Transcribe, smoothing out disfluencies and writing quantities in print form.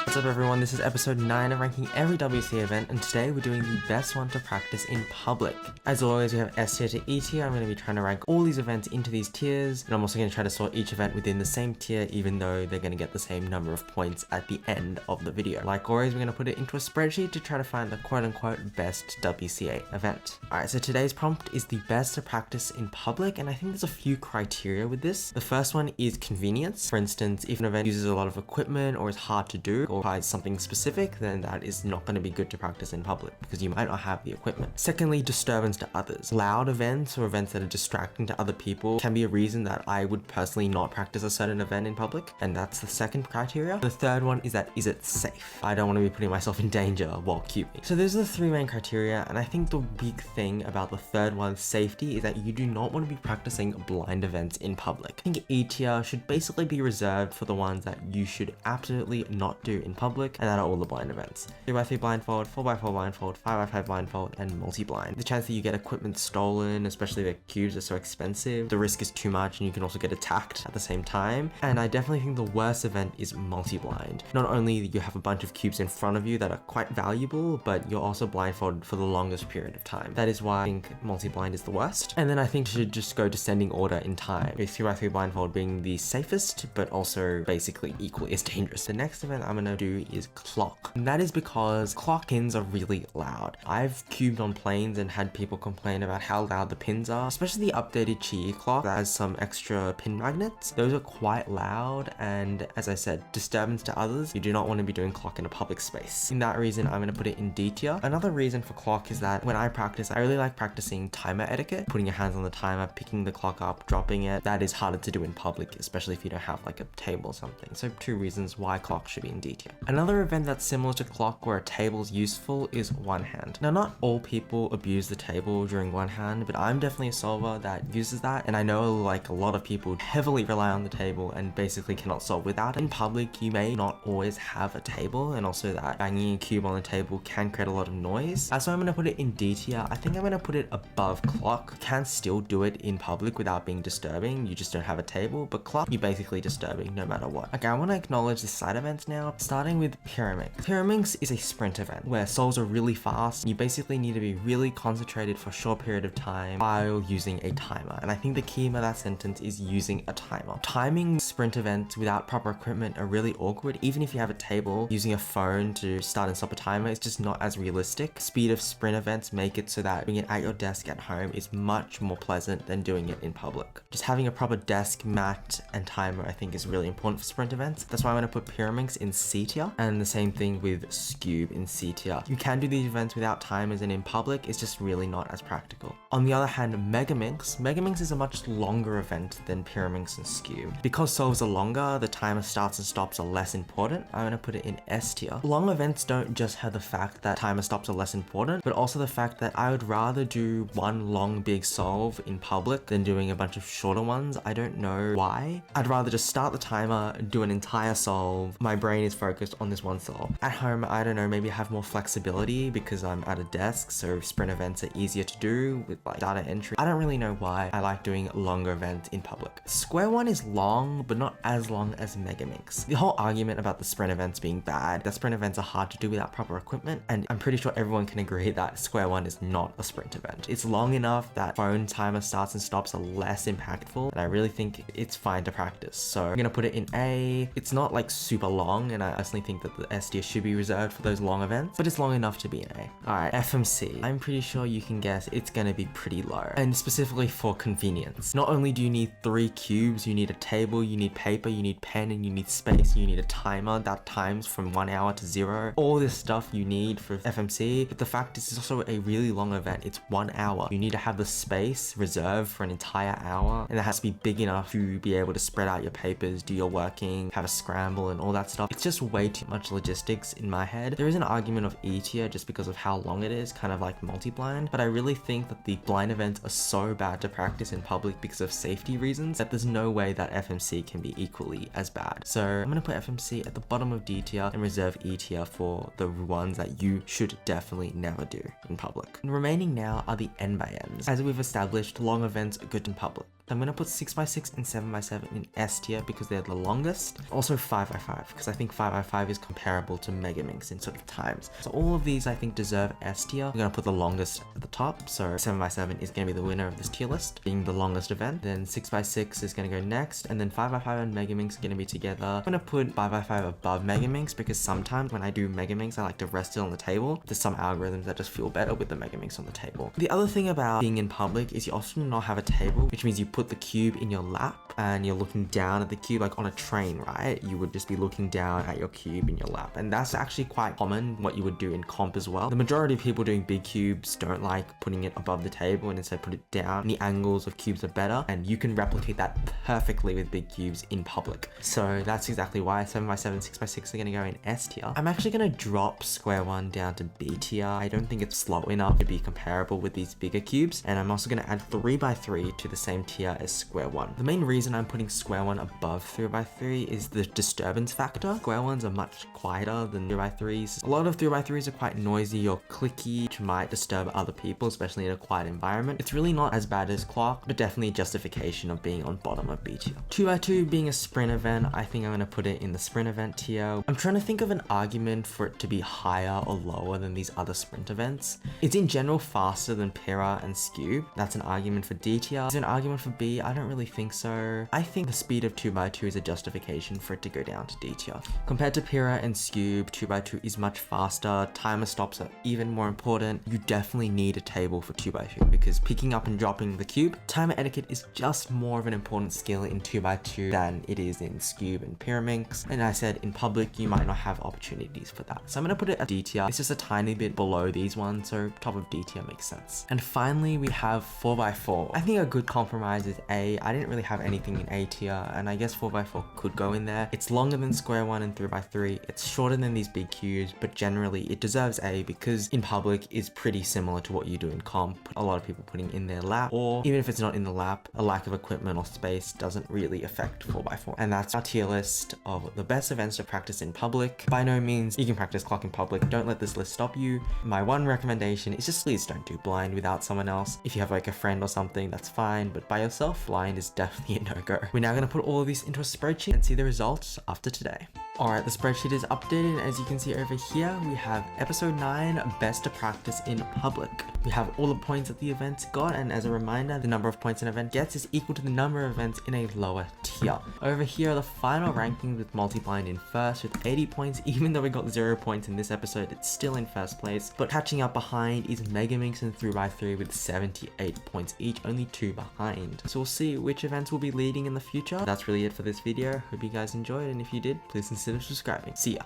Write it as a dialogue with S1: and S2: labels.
S1: What's up everyone, this is episode 9 of ranking every WCA event, and today we're doing the best one to practice in public. As always, we have S tier to E tier. I'm going to be trying to rank all these events into these tiers, and I'm also going to try to sort each event within the same tier, even though they're going to get the same number of points at the end of the video. Like always, we're going to put it into a spreadsheet to try to find the quote-unquote best WCA event. Alright, so today's prompt is the best to practice in public, and I think there's a few criteria with this. The first one is convenience. For instance, if an event uses a lot of equipment or is hard to do or requires something specific, then that is not going to be good to practice in public because you might not have the equipment. Secondly, disturbance to others. Loud events or events that are distracting to other people can be a reason that I would personally not practice a certain event in public, and that's the second criteria. The third one is that is it safe? I don't want to be putting myself in danger while cubing. So those are the three main criteria, and I think the big thing about the third one, safety, is that you do not want to be practicing blind events in public. I think E tier should basically be reserved for the ones that you should absolutely not do in public, and that are all the blind events. 3x3 blindfold, 4x4 blindfold, 5x5 blindfold, and multi-blind. The chance that you get equipment stolen, especially the cubes, are so expensive. The risk is too much, and you can also get attacked at the same time. And I definitely think the worst event is multi-blind. Not only you have a bunch of cubes in front of you that are quite valuable, but you're also blindfolded for the longest period of time. That is why I think multi-blind is the worst. And then I think you should just go descending order in time, with 3x3 blindfold being the safest, but also basically equally as dangerous. The next event I'm gonna do is clock. And that is because clock pins are really loud. I've cubed on planes and had people complain about how loud the pins are, especially the updated Chi clock that has some extra pin magnets. Those are quite loud, and as I said, disturbance to others. You do not want to be doing clock in a public space. In that reason, I'm going to put it in D tier. Another reason for clock is that when I practice, I really like practicing timer etiquette, putting your hands on the timer, picking the clock up, dropping it. That is harder to do in public, especially if you don't have like a table or something. So 2 reasons why clock should be in D tier. Another event that's similar to clock where a table is useful is one hand. Now, not all people abuse the table during one hand, but I'm definitely a solver that uses that, and I know like a lot of people heavily rely on the table and basically cannot solve without it. In public, you may not always have a table, and also that banging a cube on the table can create a lot of noise. So I'm going to put it in D tier. I think I'm going to put it above clock. You can still do it in public without being disturbing, you just don't have a table, but clock, you're basically disturbing no matter what. Okay, I want to acknowledge the side events now, starting with Pyraminx. Pyraminx is a sprint event where solves are really fast. You basically need to be really concentrated for a short period of time while using a timer, and I think the key of that sentence is using a timer. Timing sprint events without proper equipment are really awkward. Even if you have a table, using a phone to start and stop a timer is just not as realistic. Speed of sprint events make it so that doing it at your desk at home is much more pleasant than doing it in public. Just having a proper desk, mat, and timer I think is really important for sprint events. That's why I'm going to put Pyraminx in C tier, and the same thing with Skewb in C tier. You can do these events without timers, and in public it's just really not as practical. On the other hand, Megaminx is a much longer event than Pyraminx and Skewb. Because solves are longer, the timer starts and stops are less important. I'm going to put it in S tier. Long events don't just have the fact that timer stops are less important, but also the fact that I would rather do one long big solve in public than doing a bunch of shorter ones. I don't know why. I'd rather just start the timer, do an entire solve. My brain is focused on this one solve. At home, I don't know, maybe I have more flexibility because I'm at a desk, so sprint events are easier to do with like data entry. I don't really know why I like doing longer events in public. Square one is long, but not as long as Megaminx. The whole argument about the sprint events being bad, that sprint events are hard to do without proper equipment, and I'm pretty sure everyone can agree that square one is not a sprint event. It's long enough that phone timer starts and stops are less impactful, and I really think it's fine to practice. So I'm gonna put it in A. It's not like super long, and I personally think that the S tier should be reserved for those long events, but it's long enough to be an A. Alright, FMC. I'm pretty sure you can guess it's gonna be pretty low, and specifically for convenience. Not only do you need 3 cubes, you need a table, you need paper, you need pen, and you need space, and you need a timer that times from 1 hour to 0. All this stuff you need for FMC, but the fact is it's also a really long event. It's 1 hour. You need to have the space reserved for an entire hour, and it has to be big enough to be able to spread out your papers, do your working, have a scramble, and all that stuff. It's just way too much logistics in my head. There is an argument of E tier just because of how long it is, kind of like multi-blind, but I really think that the blind events are so bad to practice in public because of safety reasons that there's no way that FMC can be equally as bad. So I'm gonna put FMC at the bottom of D tier and reserve E tier for the ones that you should definitely never do in public. And remaining now are the N by Ns. As we've established, long events are good in public. I'm going to put 6x6 and 7x7 in S tier because they're the longest. Also 5x5 because I think 5x5 is comparable to Megaminx in sort of times. So all of these I think deserve S tier. I'm going to put the longest at the top. So 7x7 is going to be the winner of this tier list, being the longest event. Then 6x6 is going to go next, and then 5x5 and Megaminx are going to be together. I'm going to put 5x5 above Megaminx because sometimes when I do Megaminx, I like to rest it on the table. There's some algorithms that just feel better with the Megaminx on the table. The other thing about being in public is you often do not have a table, which means you put the cube in your lap and you're looking down at the cube like on a train, right? You would just be looking down at your cube in your lap, and that's actually quite common what you would do in comp as well. The majority of people doing big cubes don't like putting it above the table and instead put it down. And the angles of cubes are better, and you can replicate that perfectly with big cubes in public. So that's exactly why 7x7, 6x6 are going to go in S tier. I'm actually going to drop square one down to B tier. I don't think it's slow enough to be comparable with these bigger cubes, and I'm also going to add 3x3 to the same tier as square one. The main reason I'm putting square one above 3x3 is the disturbance factor. Square ones are much quieter than 3x3s. A lot of 3x3s are quite noisy or clicky, which might disturb other people, especially in a quiet environment. It's really not as bad as clock, but definitely a justification of being on bottom of B tier. 2x2 being a sprint event, I think I'm going to put it in the sprint event tier. I'm trying to think of an argument for it to be higher or lower than these other sprint events. It's in general faster than Pyrrha and Skewb. That's an argument for D tier. Is there an argument for B? I don't really think so. I think the speed of 2x2 is a justification for it to go down to D tier. Compared to Pyrrha and Skewb, 2x2 is much faster. Timer stops are even more important. You definitely need a table for 2x2 because picking up and dropping the cube, timer etiquette is just more of an important skill in 2x2 than it is in Skewb and Pyraminx. And I said in public, you might not have opportunities for that. So I'm going to put it at D tier. It's just a tiny bit below these ones, so top of D tier makes sense. And finally, we have 4x4. I think a good compromise is A. I didn't really have anything in A tier, and I guess 4x4 could go in there. It's longer than square one and 3x3. It's shorter than these big cubes, but generally it deserves A because in public is pretty similar to what you do in comp. A lot of people putting in their lap, or even if it's not in the lap, a lack of equipment or space doesn't really affect 4x4. And that's our tier list of the best events to practice in public. By no means you can practice clock in public. Don't let this list stop you. My one recommendation is just please don't do blind without someone else. If you have like a friend or something, that's fine, but by yourself, blind is definitely a no-go. We're now going to put all of these into a spreadsheet and see the results after today. Alright, the spreadsheet is updated, and as you can see over here, we have episode 9, best to practice in public. We have all the points that the events got, and as a reminder, the number of points an event gets is equal to the number of events in a lower tier. Over here are the final rankings with multi-blind in first with 80 points. Even though we got 0 points in this episode, it's still in first place. But catching up behind is Megaminx and 3x3 with 78 points each, only 2 behind. So we'll see which events will be leading in the future. That's really it for this video. Hope you guys enjoyed, and if you did, please consider subscribing. See ya.